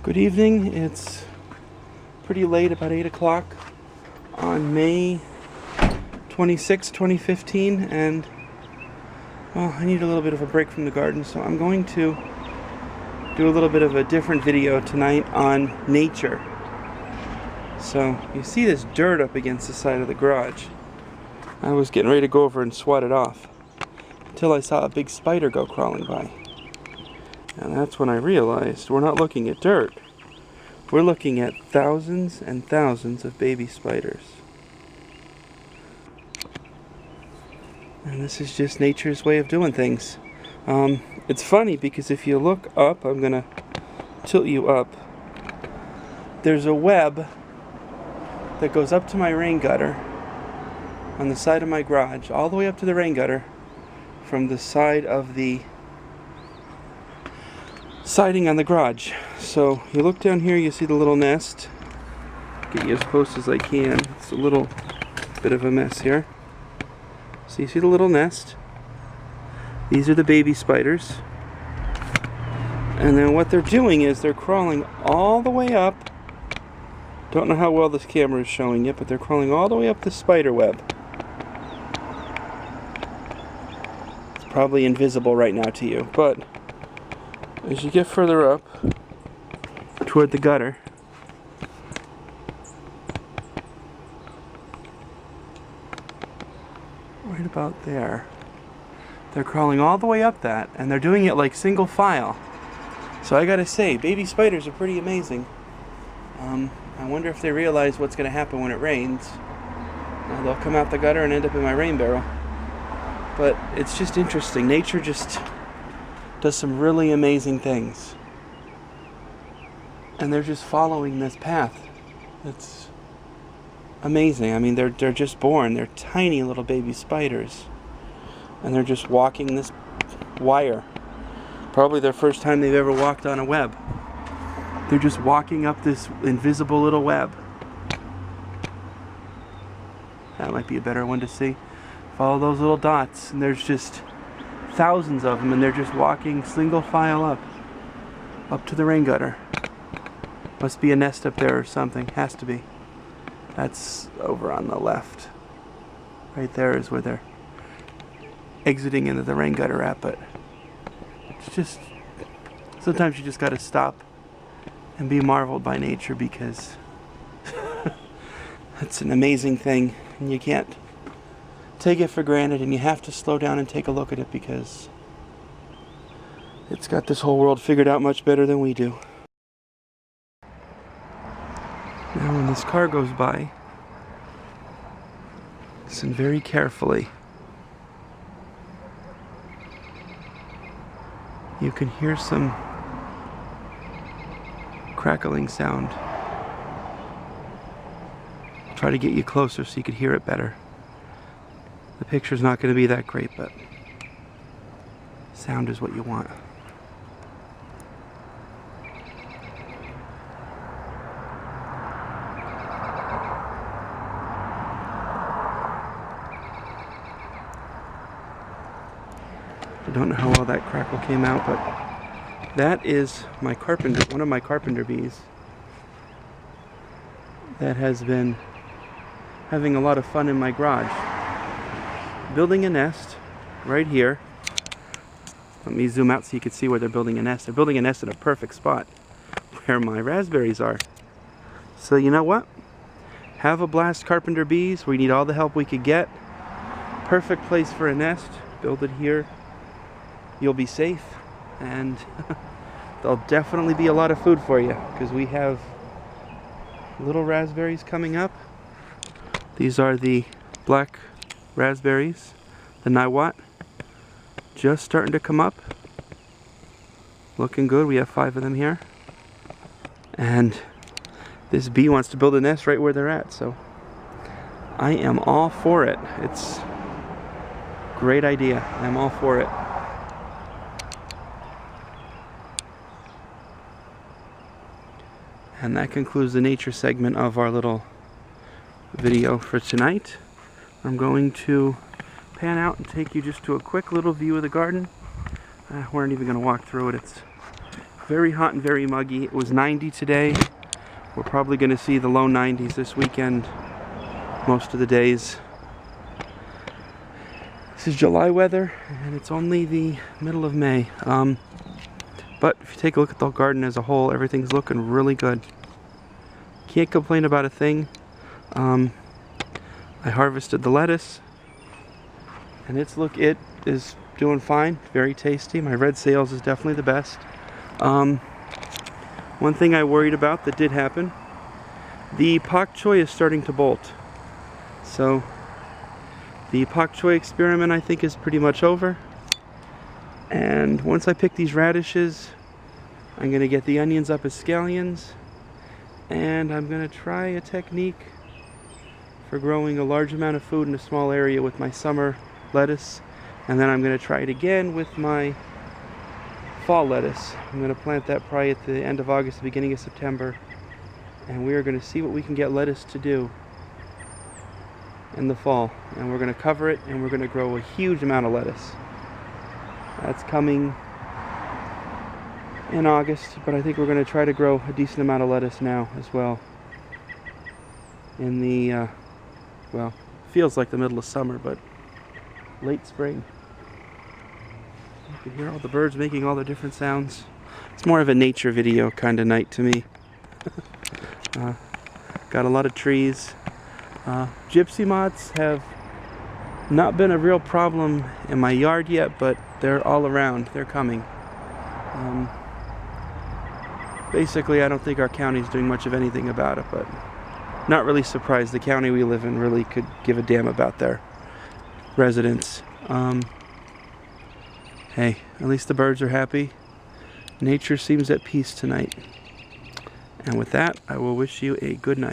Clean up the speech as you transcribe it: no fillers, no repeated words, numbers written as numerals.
Good evening. It's pretty late, about 8 o'clock on May 26, 2015, and well, I need a little bit of a break from the garden, so I'm going to do a little bit of a different video tonight on nature. So you see this dirt up against the side of the garage. I was getting ready to go over and swat it off until I saw a big spider go crawling by. And that's when I realized we're not looking at dirt. We're looking at thousands and thousands of baby spiders. And this is just nature's way of doing things. It's funny because if you look up, I'm going to tilt you up, there's a web that goes up to my rain gutter on the side of my garage, all the way up to the rain gutter from the side of the siding on the garage. So you look down here, you see the little nest. Get you as close as I can. It's a little bit of a mess here. So you see the little nest. These are the baby spiders. And then what they're doing is they're crawling all the way up. Don't know how well this camera is showing it, but they're crawling all the way up the spider web. It's probably invisible right now to you, but as you get further up toward the gutter, right about there, they're crawling all the way up that, and they're doing it like single file. So I gotta say, baby spiders are pretty amazing. I wonder if they realize what's gonna happen when it rains. They'll come out the gutter and end up in my rain barrel. But it's just interesting. Nature just does some really amazing things. And they're just following this path. It's amazing. I mean, they're just born. They're tiny little baby spiders. And they're just walking this wire. Probably their first time they've ever walked on a web. They're just walking up this invisible little web. That might be a better one to see. Follow those little dots, and there's just thousands of them, and they're just walking single file up to the rain gutter. Must be a nest up there or something. Has to be. That's over on the left. Right there is where they're exiting into the rain gutter at, but it's just, sometimes you just gotta stop and be marveled by nature, because it's an amazing thing, and you can't take it for granted, and you have to slow down and take a look at it, because it's got this whole world figured out much better than we do. Now when this car goes by, listen very carefully. You can hear some crackling sound. I'll try to get you closer so you can hear it better. The picture's not going to be that great, but sound is what you want. I don't know how well that crackle came out, but that is my one of my carpenter bees that has been having a lot of fun in my garage, building a nest right here. Let me zoom out so you can see where they're building a nest. They're building a nest in a perfect spot where my raspberries are. So you know what? Have a blast, carpenter bees. We need all the help we could get. Perfect place for a nest. Build it here. You'll be safe, and there'll definitely be a lot of food for you, because we have little raspberries coming up. These are the black raspberries, the Niwot, just starting to come up. Looking good. We have 5 of them here, and this bee wants to build a nest right where they're at, so I am all for it. It's a great idea. I'm all for it. And that concludes the nature segment of our little video for tonight. I'm going to pan out and take you just to a quick little view of the garden. We aren't even going to walk through it. It's very hot and very muggy. It was 90 today. We're probably going to see the low 90s this weekend, most of the days. This is July weather, and it's only the middle of May. But if you take a look at the garden as a whole, everything's looking really good. Can't complain about a thing. I harvested the lettuce, and it is doing fine, very tasty. My red sales is definitely the best. One thing I worried about that did happen, the pak choi is starting to bolt. So the pak choi experiment, I think, is pretty much over. And once I pick these radishes, I'm going to get the onions up as scallions, and I'm going to try a technique for growing a large amount of food in a small area with my summer lettuce, and then I'm going to try it again with my fall lettuce. I'm going to plant that probably at the end of August, the beginning of September, and we are going to see what we can get lettuce to do in the fall. And we're going to cover it, and we're going to grow a huge amount of lettuce. That's coming in August, but I think we're going to try to grow a decent amount of lettuce now as well. In the, well, feels like the middle of summer, but late spring. You can hear all the birds making all the different sounds. It's more of a nature video kind of night to me. Got a lot of trees. Gypsy moths have not been a real problem in my yard yet, but they're all around. They're coming. Basically, I don't think our county's doing much of anything about it, but not really surprised. The county we live in really could give a damn about their residents. Hey, at least the birds are happy. Nature seems at peace tonight. And with that, I will wish you a good night.